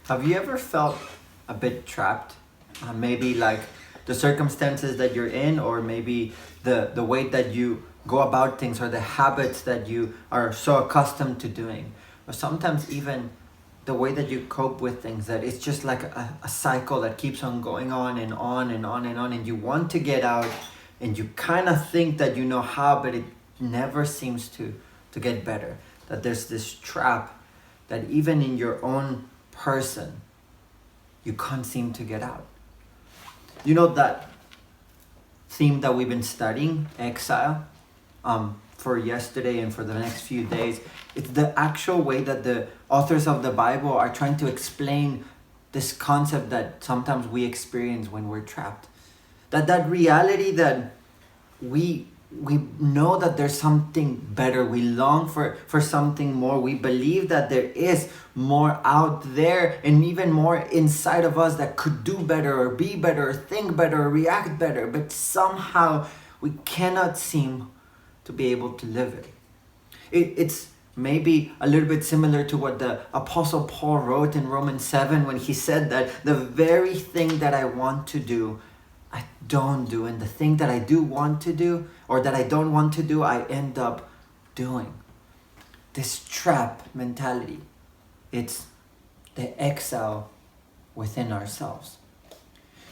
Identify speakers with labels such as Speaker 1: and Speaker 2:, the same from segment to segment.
Speaker 1: Have you ever felt a bit trapped? Maybe like the circumstances that you're in, or maybe the way that you go about things, or the habits that you are so accustomed to doing, or sometimes even the way that you cope with things, that it's just like a cycle that keeps on going on and on and on and on, and you want to get out, and you kind of think that you know how, but it never seems to get better. That there's this trap that even in your own person, you can't seem to get out. You know that theme that we've been studying, exile, for yesterday and for the next few days, it's the actual way that the authors of the Bible are trying to explain this concept that sometimes we experience when we're trapped. That reality that we know that there's something better. We long for something more. We believe that there is more out there, and even more inside of us, that could do better or be better or think better or react better, but somehow we cannot seem to be able to live it. It's maybe a little bit similar to what the Apostle Paul wrote in Romans 7, when he said that the very thing that I want to do, I don't do, and the thing that I do want to do, or that I don't want to do, I end up doing. This trap mentality, it's the exile within ourselves.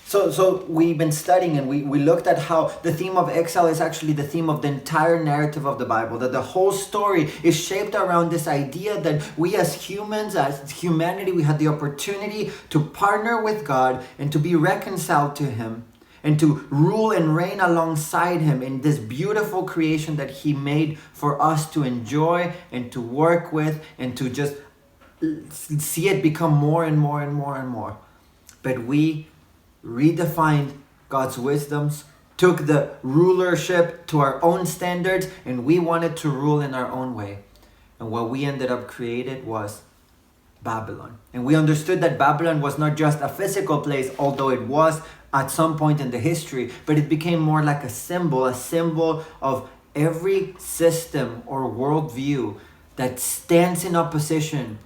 Speaker 1: So we've been studying, and we looked at how the theme of exile is actually the theme of the entire narrative of the Bible, that the whole story is shaped around this idea that we as humans, as humanity, we had the opportunity to partner with God and to be reconciled to Him, and to rule and reign alongside Him in this beautiful creation that He made for us to enjoy and to work with, and to just see it become more and more and more and more. But we redefined God's wisdoms, took the rulership to our own standards, and we wanted to rule in our own way. And what we ended up created was Babylon. And we understood that Babylon was not just a physical place, although it was at some point in the history, but it became more like a symbol of every system or worldview that stands in opposition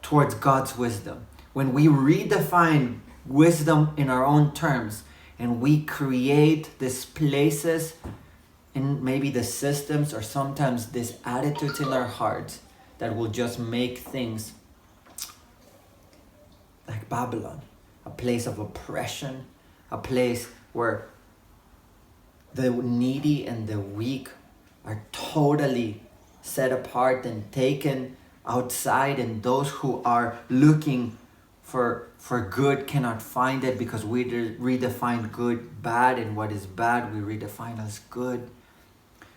Speaker 1: towards God's wisdom. When we redefine wisdom in our own terms, and we create these places and maybe the systems, or sometimes these attitudes in our hearts, that will just make things like Babylon, a place of oppression, a place where the needy and the weak are totally set apart and taken outside, and those who are looking for good cannot find it, because we redefine good bad, and what is bad we redefine as good.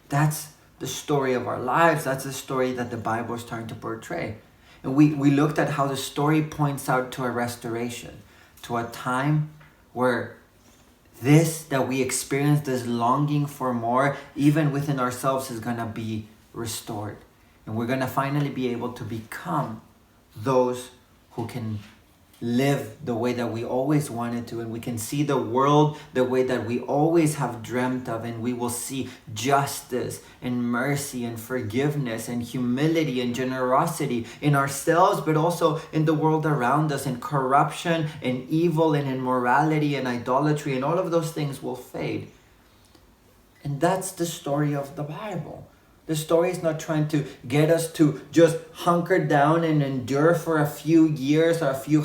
Speaker 1: That's the story of our lives. That's the story that the Bible is trying to portray. And we looked at how the story points out to a restoration, to a time where this that we experience, this longing for more, even within ourselves, is going to be restored. And we're going to finally be able to become those who can live the way that we always wanted to, and we can see the world the way that we always have dreamt of, and we will see justice and mercy and forgiveness and humility and generosity in ourselves, but also in the world around us, and corruption and evil and immorality and idolatry, and all of those things will fade. And that's the story of the Bible. The story is not trying to get us to just hunker down and endure for a few years or a few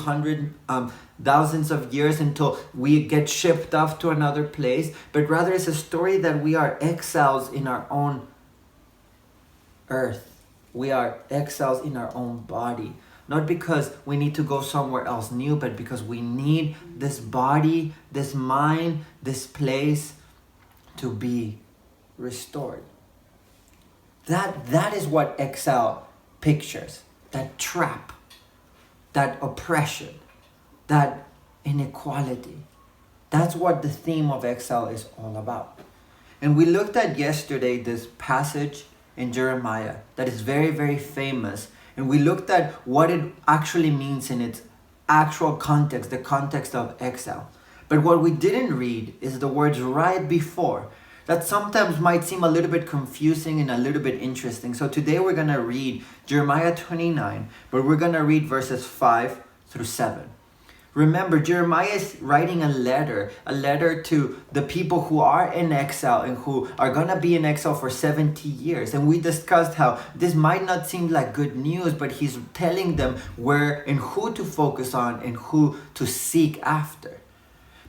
Speaker 1: thousands of years until we get shipped off to another place, but rather it's a story that we are exiles in our own earth. We are exiles in our own body. Not because we need to go somewhere else new, but because we need this body, this mind, this place to be restored. That is what exile pictures. That trap, that oppression, that inequality. That's what the theme of exile is all about. And we looked at yesterday this passage in Jeremiah that is very, very famous. And we looked at what it actually means in its actual context, the context of exile. But what we didn't read is the words right before, that sometimes might seem a little bit confusing and a little bit interesting. So today we're going to read Jeremiah 29, but we're going to read verses 5 through 7. Remember, Jeremiah is writing a letter to the people who are in exile and who are going to be in exile for 70 years. And we discussed how this might not seem like good news, but he's telling them where and who to focus on and who to seek after.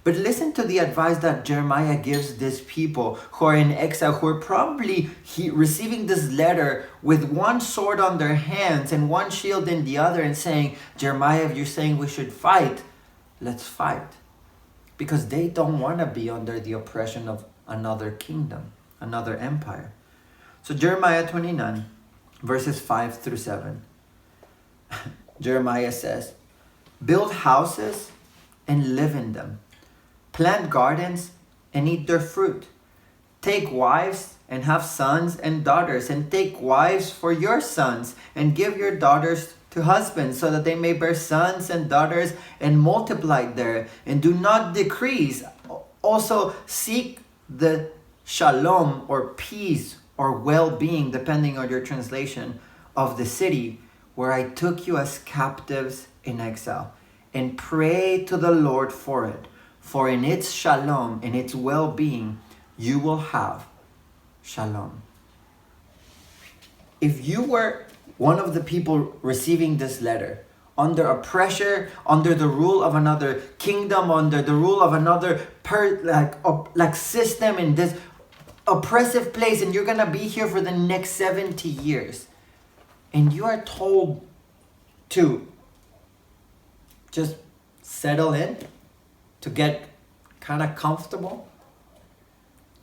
Speaker 1: But listen to the advice that Jeremiah gives these people who are in exile, who are probably receiving this letter with one sword on their hands and one shield in the other, and saying, Jeremiah, if you're saying we should fight, let's fight. Because they don't want to be under the oppression of another kingdom, another empire. So Jeremiah 29, verses 5 through 7. Jeremiah says, build houses and live in them. Plant gardens and eat their fruit. Take wives and have sons and daughters, and take wives for your sons, and give your daughters to husbands, so that they may bear sons and daughters and multiply there, and do not decrease. Also seek the shalom, or peace, or well-being, depending on your translation, of the city where I took you as captives in exile, and pray to the Lord for it. For in its shalom, in its well-being, you will have shalom. If you were one of the people receiving this letter, under a pressure, under the rule of another kingdom, under the rule of another system in this oppressive place, and you're going to be here for the next 70 years, and you are told to just settle in, to get kind of comfortable,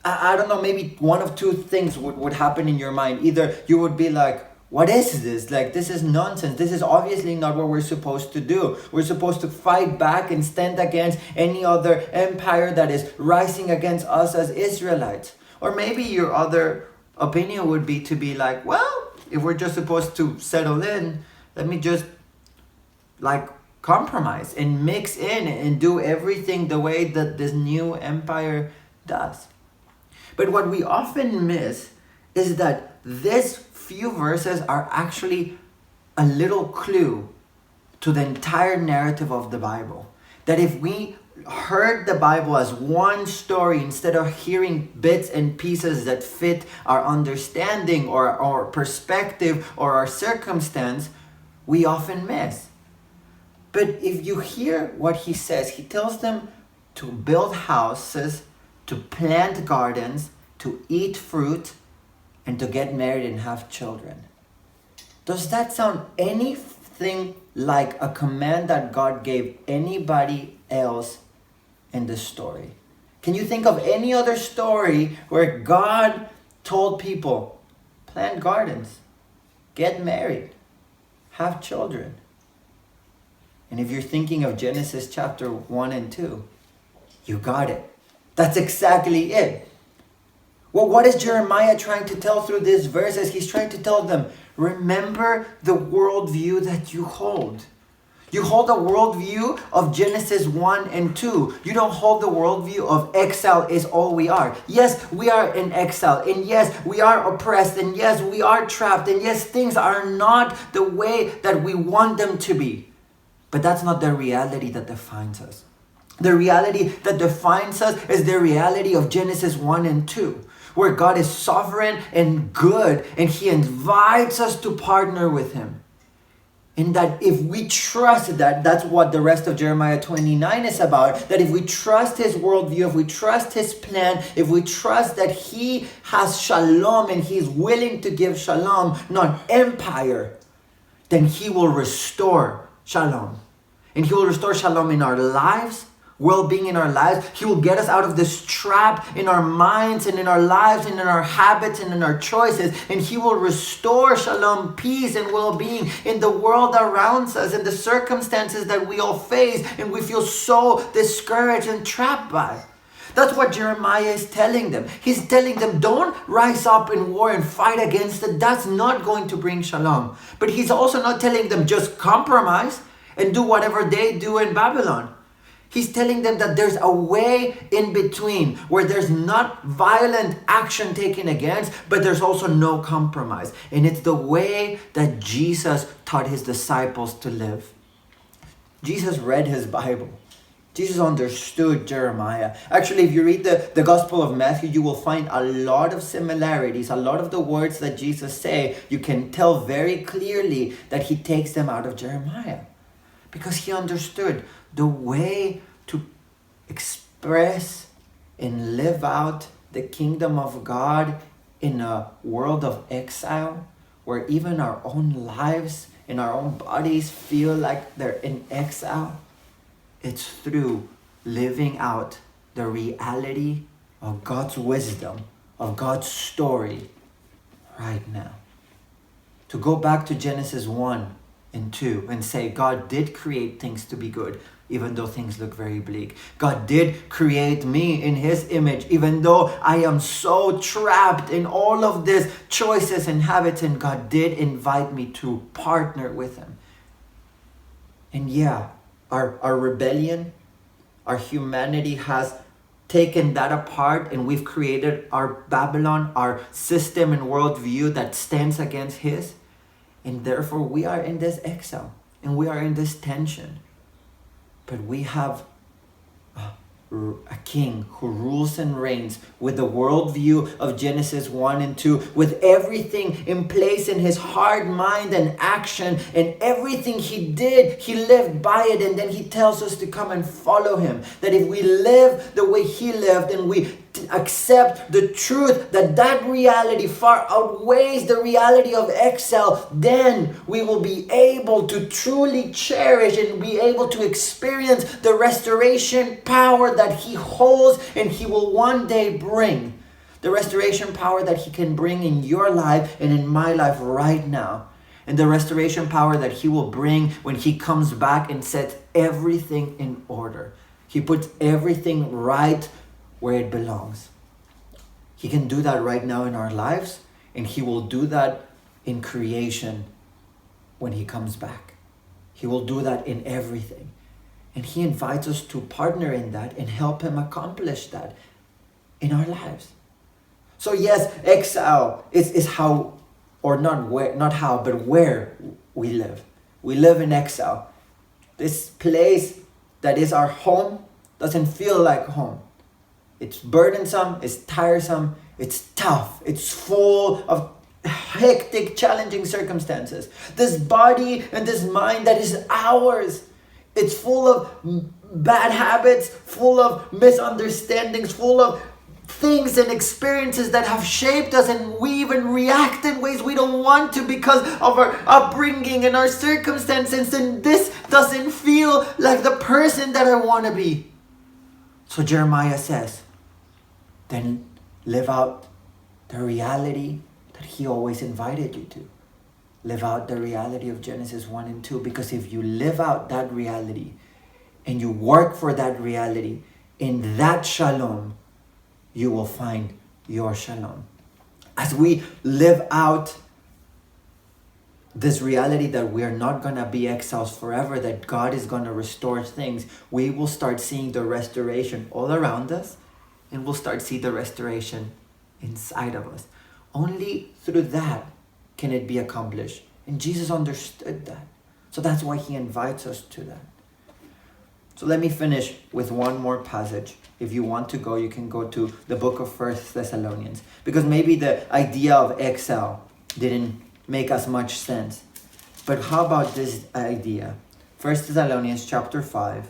Speaker 1: I don't know, maybe one of two things would happen in your mind. Either you would be like, what is this? Like, this is nonsense. This is obviously not what we're supposed to do. We're supposed to fight back and stand against any other empire that is rising against us as Israelites. Or maybe your other opinion would be to be like, well, if we're just supposed to settle in, let me just compromise and mix in and do everything the way that this new empire does. But what we often miss is that these few verses are actually a little clue to the entire narrative of the Bible. That if we heard the Bible as one story instead of hearing bits and pieces that fit our understanding or our perspective or our circumstance, we often miss. But if you hear what he says, he tells them to build houses, to plant gardens, to eat fruit, and to get married and have children. Does that sound anything like a command that God gave anybody else in the story? Can you think of any other story where God told people, plant gardens, get married, have children? And if you're thinking of Genesis chapter 1 and 2, you got it. That's exactly it. Well, what is Jeremiah trying to tell through these verses? He's trying to tell them, remember the worldview that you hold. You hold a worldview of Genesis 1 and 2. You don't hold the worldview of exile is all we are. Yes, we are in exile. And yes, we are oppressed. And yes, we are trapped. And yes, things are not the way that we want them to be. But that's not the reality that defines us. The reality that defines us is the reality of Genesis 1 and 2, where God is sovereign and good, and He invites us to partner with Him. And that if we trust that, that's what the rest of Jeremiah 29 is about, that if we trust His worldview, if we trust His plan, if we trust that He has shalom and He's willing to give shalom, not empire, then He will restore shalom. And He will restore shalom in our lives, well-being in our lives. He will get us out of this trap in our minds and in our lives and in our habits and in our choices. And He will restore shalom, peace and well-being in the world around us and the circumstances that we all face and we feel so discouraged and trapped by. That's what Jeremiah is telling them. He's telling them, don't rise up in war and fight against it. That's not going to bring shalom. But He's also not telling them just compromise and do whatever they do in Babylon. He's telling them that there's a way in between where there's not violent action taken against, but there's also no compromise. And it's the way that Jesus taught His disciples to live. Jesus read his Bible. Jesus understood Jeremiah. Actually, if you read the Gospel of Matthew, you will find a lot of similarities. A lot of the words that Jesus say, you can tell very clearly that he takes them out of Jeremiah. Because he understood the way to express and live out the kingdom of God in a world of exile, where even our own lives and our own bodies feel like they're in exile. It's through living out the reality of God's wisdom, of God's story right now. To go back to Genesis 1 and 2 and say God did create things to be good, even though things look very bleak. God did create me in his image, even though I am so trapped in all of these choices and habits, and God did invite me to partner with him. And yeah, our rebellion, our humanity has taken that apart, and we've created our Babylon, our system and worldview that stands against his. And therefore we are in this exile and we are in this tension. But we have a king who rules and reigns with the worldview of Genesis 1 and 2, with everything in place in his heart, mind, and action, and everything he did, he lived by it. And then he tells us to come and follow him. That if we live the way he lived and we accept the truth that reality far outweighs the reality of exile, then we will be able to truly cherish and be able to experience the restoration power that he holds and he will one day bring. The restoration power that he can bring in your life and in my life right now. And the restoration power that he will bring when he comes back and sets everything in order. He puts everything right where it belongs. He can do that right now in our lives, and he will do that in creation when he comes back. He will do that in everything. And he invites us to partner in that and help him accomplish that in our lives. So yes, exile is how, or not how, but where we live. We live in exile. This place that is our home doesn't feel like home. It's burdensome, it's tiresome, it's tough, it's full of hectic, challenging circumstances. This body and this mind that is ours, it's full of bad habits, full of misunderstandings, full of things and experiences that have shaped us, and we even react in ways we don't want to because of our upbringing and our circumstances, and this doesn't feel like the person that I want to be. So Jeremiah says, then live out the reality that he always invited you to. Live out the reality of Genesis 1 and 2. Because if you live out that reality and you work for that reality, in that shalom, you will find your shalom. As we live out this reality that we are not going to be exiles forever, that God is going to restore things, we will start seeing the restoration all around us, and we'll start seeing the restoration inside of us. Only through that can it be accomplished. And Jesus understood that. So that's why he invites us to that. So let me finish with one more passage. If you want to go, you can go to the book of 1 Thessalonians. Because maybe the idea of exile didn't make as much sense. But how about this idea? 1 Thessalonians chapter 5,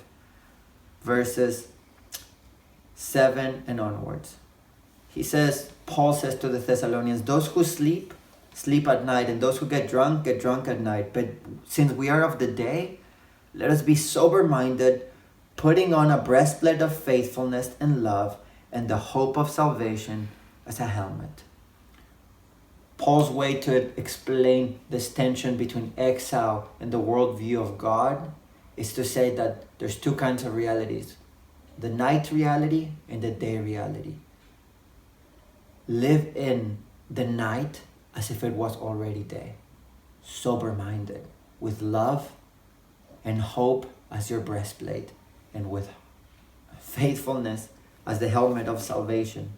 Speaker 1: verses 7 and onwards. He says, Paul says to the Thessalonians, those who sleep, sleep at night, and those who get drunk at night. But since we are of the day, let us be sober-minded, putting on a breastplate of faithfulness and love, and the hope of salvation as a helmet. Paul's way to explain this tension between exile and the worldview of God is to say that there's two kinds of realities. The night reality and the day reality. Live in the night as if it was already day. Sober-minded, with love and hope as your breastplate, and with faithfulness as the helmet of salvation.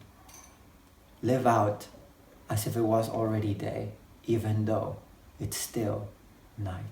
Speaker 1: Live out as if it was already day, even though it's still night.